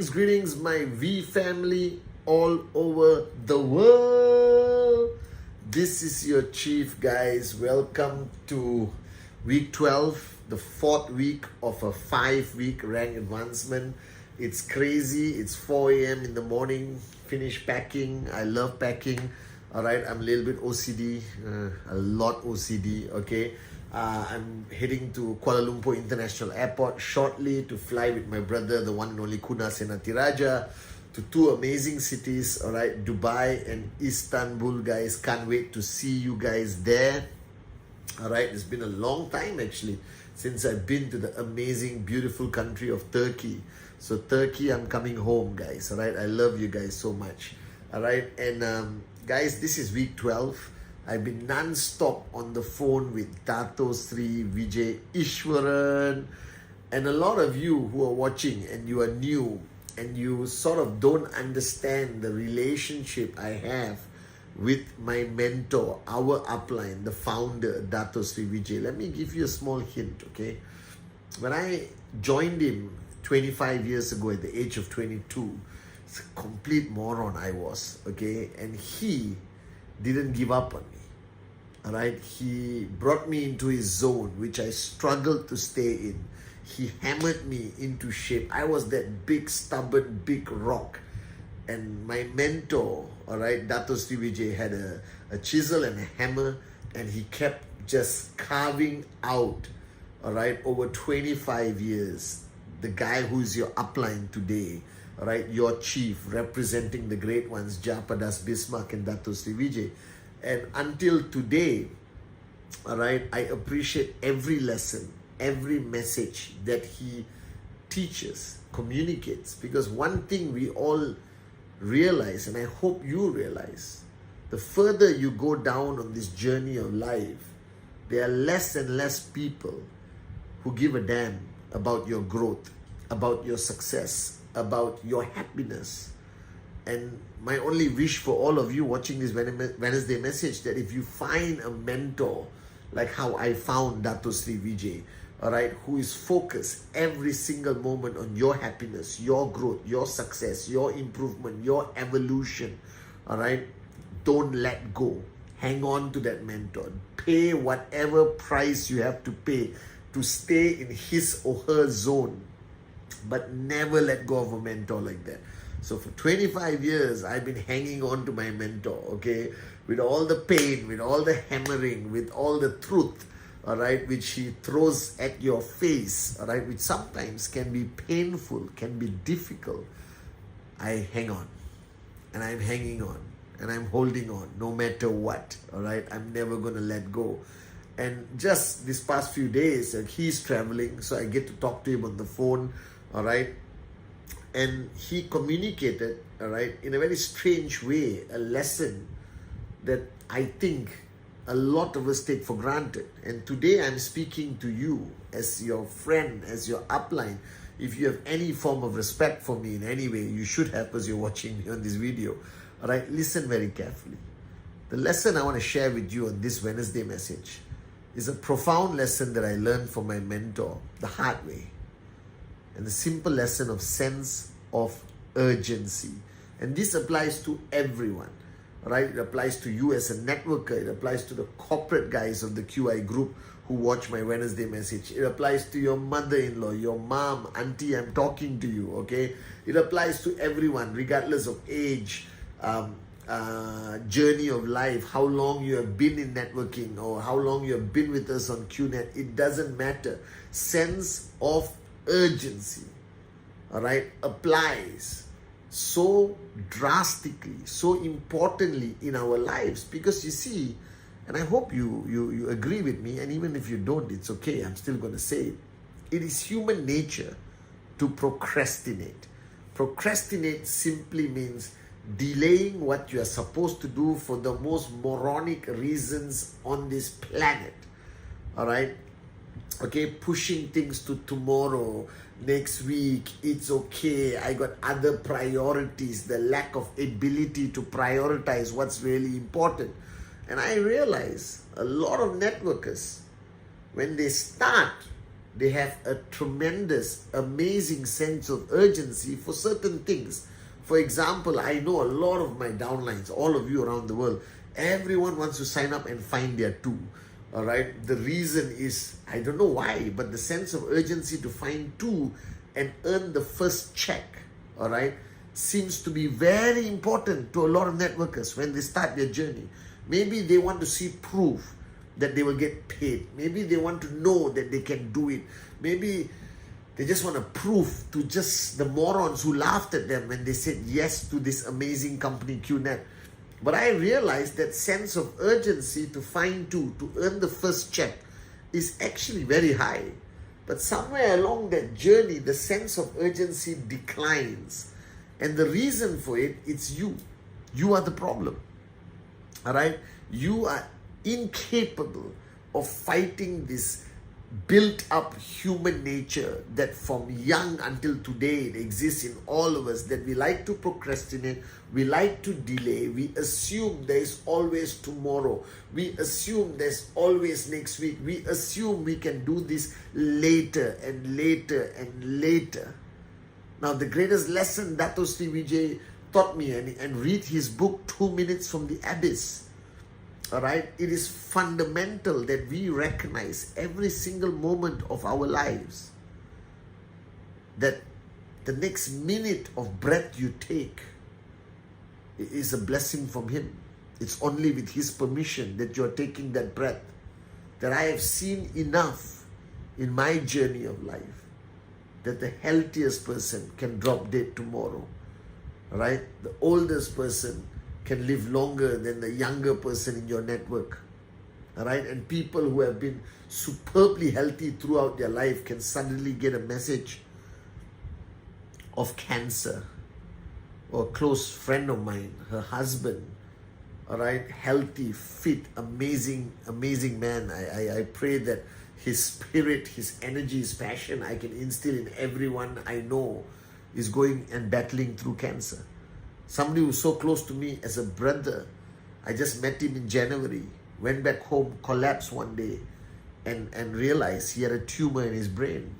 Greetings, my V family all over the world. This is your chief, guys. Welcome to week 12, the fourth week of a 5-week rank advancement. It's crazy. It's 4 a.m. in the morning. Finish packing. I love packing. All right, I'm a little bit OCD, a lot OCD. Okay. I'm heading to Kuala Lumpur International Airport shortly to fly with my brother, the one and only Pathman Senathirajah, to two amazing cities, all right, Dubai and Istanbul, guys. Can't wait to see you guys there. All right, it's been a long time actually since I've been to the amazing, beautiful country of Turkey. So Turkey, I'm coming home, guys. All right, I love you guys so much. All right, and guys, this is week 12. I've been non-stop on the phone with Dato Sri Vijay Ishwaran, and a lot of you who are watching and you are new and you sort of don't understand the relationship I have with my mentor, our upline, the founder, Dato Sri Vijay. Let me give you a small hint, okay? When I joined him 25 years ago at the age of 22, it's a complete moron I was, okay? And he didn't give up on me. All right, he brought me into his zone, which I struggled to stay in. He hammered me into shape. I was that big, stubborn, big rock. And my mentor, all right, Dato Sri Vijay, had a chisel and a hammer, and he kept just carving out, all right, over 25 years, the guy who's your upline today, all right, your chief, representing the great ones, Japadas, Bismarck, and Dato Sri Vijay. And until today, all right, I appreciate every lesson, every message that he teaches, communicates. Because one thing we all realize, and I hope you realize, the further you go down on this journey of life, there are less and less people who give a damn about your growth, about your success, about your happiness. And my only wish for all of you watching this Wednesday message, that if you find a mentor like how I found Dato Sri Vijay, all right, who is focused every single moment on your happiness, your growth, your success, your improvement, your evolution, all right, don't let go. Hang on to that mentor. Pay whatever price you have to pay to stay in his or her zone, but never let go of a mentor like that. So for 25 years, I've been hanging on to my mentor, okay? With all the pain, with all the hammering, with all the truth, all right, which he throws at your face, all right, which sometimes can be painful, can be difficult. I hang on, and I'm hanging on, and I'm holding on, no matter what, all right? I'm never going to let go. And just this past few days, he's traveling, so I get to talk to him on the phone, all right? And he communicated, all right, in a very strange way, a lesson that I think a lot of us take for granted. And today I'm speaking to you as your friend, as your upline. If you have any form of respect for me in any way, you should have, because you're watching me on this video. All right, listen very carefully. The lesson I want to share with you on this Wednesday message is a profound lesson that I learned from my mentor the hard way. And the simple lesson of sense of urgency. And this applies to everyone, right? It applies to you as a networker. It applies to the corporate guys of the QI group who watch my Wednesday message. It applies to your mother-in-law, your mom, auntie, I'm talking to you, okay? It applies to everyone, regardless of age, journey of life, how long you have been in networking or how long you have been with us on QNet. It doesn't matter. Sense of urgency, all right, applies so drastically, so importantly in our lives. Because you see, and I hope you agree with me, and even if you don't, it's okay, I'm still going to say it. It is human nature to procrastinate. Procrastinate simply means delaying what you are supposed to do for the most moronic reasons on this planet, all right? Okay, pushing things to tomorrow, next week, it's okay, I got other priorities, the lack of ability to prioritize what's really important. And I realize a lot of networkers, when they start, they have a tremendous, amazing sense of urgency for certain things. For example, I know a lot of my downlines, all of you around the world, everyone wants to sign up and find their two. All right. The reason is, I don't know why, but the sense of urgency to find two and earn the first check, all right, seems to be very important to a lot of networkers when they start their journey. Maybe they want to see proof that they will get paid. Maybe they want to know that they can do it. Maybe they just want to prove to just the morons who laughed at them when they said yes to this amazing company, QNet. But I realized that sense of urgency to find two, to earn the first check, is actually very high. But somewhere along that journey, the sense of urgency declines. And the reason for it, it's you. You are the problem. All right? You are incapable of fighting this built up human nature that from young until today it exists in all of us, that we like to procrastinate, we like to delay, we assume there is always tomorrow, we assume there's always next week, we assume we can do this later and later and later. Now the greatest lesson Dato Sri Vijay taught me, and read his book 2 Minutes from the Abyss. All right, it is fundamental that we recognize every single moment of our lives, that the next minute of breath you take is a blessing from Him. It's only with His permission that you're taking that breath. That I have seen enough in my journey of life that the healthiest person can drop dead tomorrow. All right, the oldest person can live longer than the younger person in your network. All right, and people who have been superbly healthy throughout their life can suddenly get a message of cancer. Or a close friend of mine, her husband, all right, healthy, fit, amazing man. I pray that his spirit, his energy, his passion I can instill in everyone I know is going and battling through cancer. Somebody who's so close to me as a brother, I just met him in January, went back home, collapsed one day, and realized he had a tumor in his brain.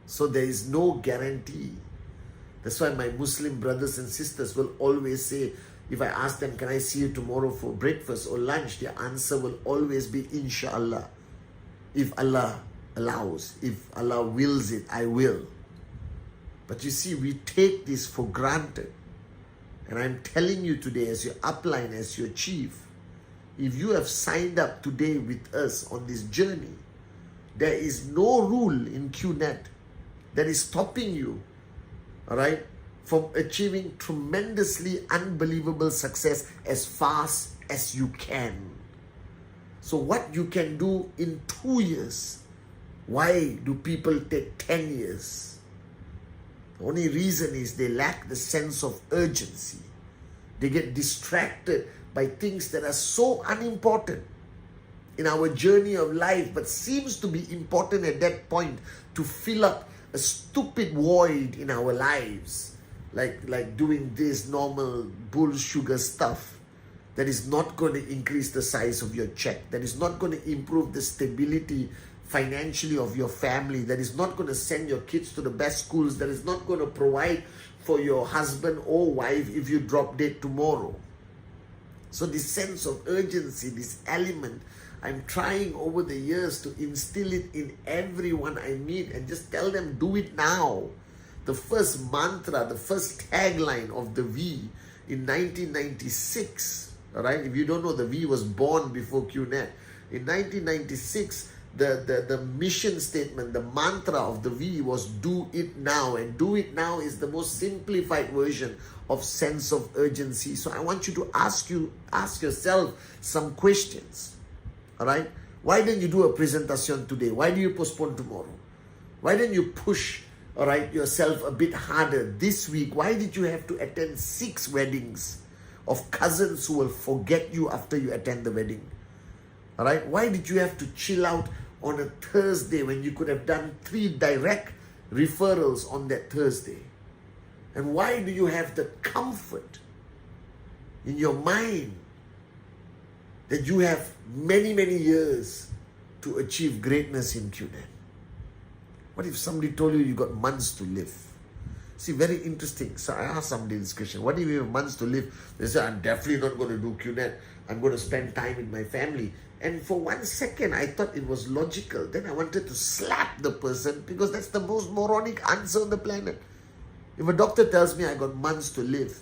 So there is no guarantee. That's why my Muslim brothers and sisters will always say, if I ask them, can I see you tomorrow for breakfast or lunch, their answer will always be, Inshallah. If Allah allows, if Allah wills it, I will. But you see, we take this for granted. And I'm telling you today, as your upline, as your chief, if you have signed up today with us on this journey, there is no rule in QNet that is stopping you, all right, from achieving tremendously unbelievable success as fast as you can. So what you can do in 2 years, why do people take 10 years? The only reason is they lack the sense of urgency. They get distracted by things that are so unimportant in our journey of life, but seems to be important at that point to fill up a stupid void in our lives. Like doing this normal bull sugar stuff that is not going to increase the size of your check, that is not going to improve the stability financially of your family, that is not going to send your kids to the best schools, that is not going to provide for your husband or wife if you drop dead tomorrow. So this sense of urgency, this element, I'm trying over the years to instill it in everyone I meet and just tell them, do it now. The first mantra, the first tagline of the V in 1996, all right, if you don't know, the V was born before QNet. In 1996, the mission statement, the mantra of the V was do it now. And do it now is the most simplified version of sense of urgency. So I want you to ask yourself some questions. All right? Why didn't you do a presentation today? Why do you postpone tomorrow? Why didn't you push, all right, yourself a bit harder this week? Why did you have to attend 6 weddings of cousins who will forget you after you attend the wedding? All right? Why did you have to chill out on a Thursday when you could have done 3 direct referrals on that Thursday? And why do you have the comfort in your mind that you have many, many years to achieve greatness in QNet? What if somebody told you got months to live? See, very interesting. So I asked somebody this question. What if you have months to live? They say, I'm definitely not going to do QNet. I'm going to spend time with my family. And for 1 second, I thought it was logical. Then I wanted to slap the person because that's the most moronic answer on the planet. If a doctor tells me I got months to live,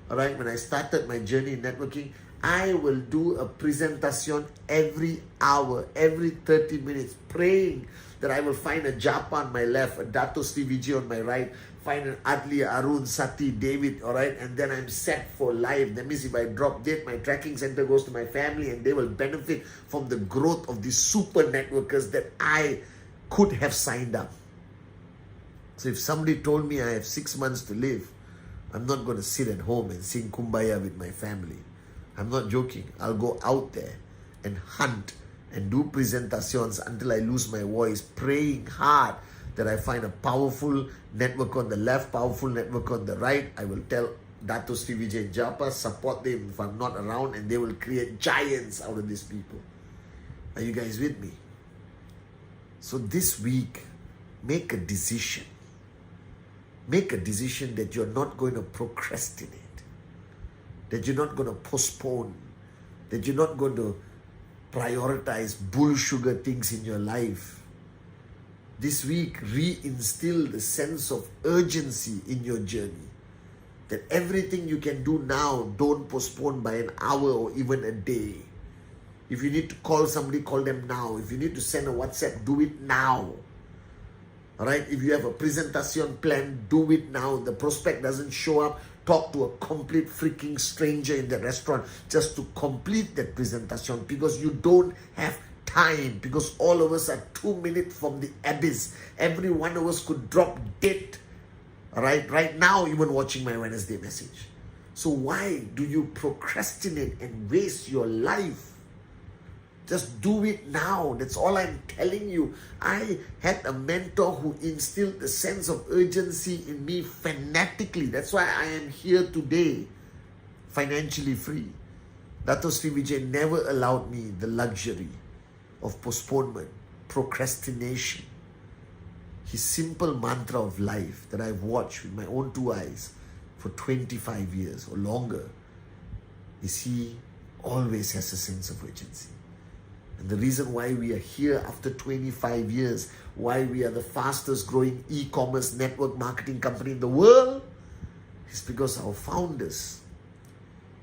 all right, when I started my journey in networking, I will do a presentation every hour, every 30 minutes, praying that I will find a Japa on my left, a Dato Sri Vijay on my right, find an Adli, Arun, Sati, David, all right, and then I'm set for life. That means if I drop dead, my tracking center goes to my family and they will benefit from the growth of these super networkers that I could have signed up. So if somebody told me I have 6 months to live, I'm not going to sit at home and sing Kumbaya with my family. I'm not joking. I'll go out there and hunt and do presentations until I lose my voice, praying hard that I find a powerful network on the left, powerful network on the right. I will tell Dato Sri Vijay Japa, support them if I'm not around, and they will create giants out of these people. Are you guys with me? So this week, make a decision. Make a decision that you're not going to procrastinate, that you're not going to postpone, that you're not going to prioritize bull sugar things in your life. This week, reinstill the sense of urgency in your journey. That everything you can do now, don't postpone by an hour or even a day. If you need to call somebody, call them now. If you need to send a WhatsApp, do it now. All right? If you have a presentation plan, do it now. The prospect doesn't show up, talk to a complete freaking stranger in the restaurant just to complete that presentation, because you don't have time, because all of us are 2 minutes from the abyss. Every one of us could drop dead right now, even watching my Wednesday message. So why do you procrastinate and waste your life? Just do it now. That's all I'm telling you. I had a mentor who instilled the sense of urgency in me fanatically. That's why I am here today, financially free. Dato Sri Vijay never allowed me the luxury of postponement, procrastination. His simple mantra of life that I've watched with my own 2 eyes for 25 years or longer is he always has a sense of urgency. And the reason why we are here after 25 years, why we are the fastest growing e-commerce network marketing company in the world, is because our founders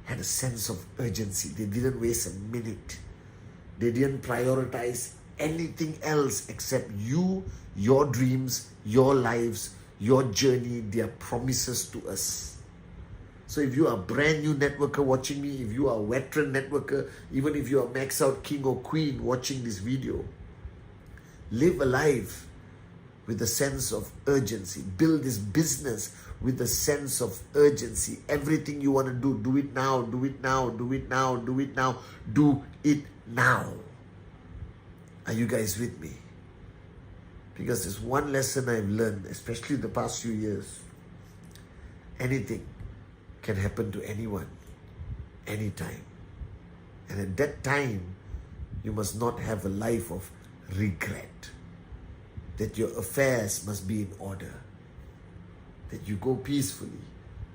had a sense of urgency. They didn't waste a minute. They didn't prioritize anything else except you, your dreams, your lives, your journey, their promises to us. So if you are a brand new networker watching me, if you are a veteran networker, even if you are a max out king or queen watching this video, live a life with a sense of urgency. Build this business with a sense of urgency. Everything you want to do, do it now, do it now, do it now, do it now, do it now. Are you guys with me? Because there's one lesson I've learned, especially the past few years. Anything can happen to anyone, anytime. And at that time, you must not have a life of regret. That your affairs must be in order. That you go peacefully,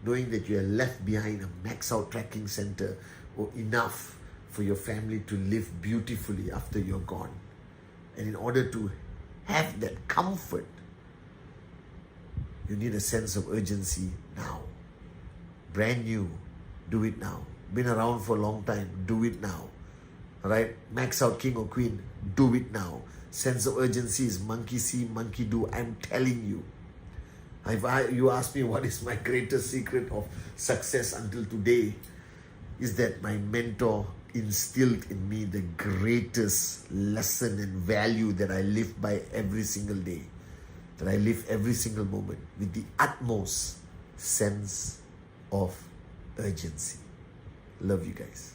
knowing that you are left behind a max out tracking center or enough for your family to live beautifully after you're gone. And in order to have that comfort, you need a sense of urgency now. Brand new, do it now. Been around for a long time, do it now. Alright, max out king or queen, do it now. Sense of urgency is monkey see, monkey do. I'm telling you. You ask me what is my greatest secret of success until today, is that my mentor instilled in me the greatest lesson and value that I live by every single day. That I live every single moment with the utmost sense of urgency. Love you guys.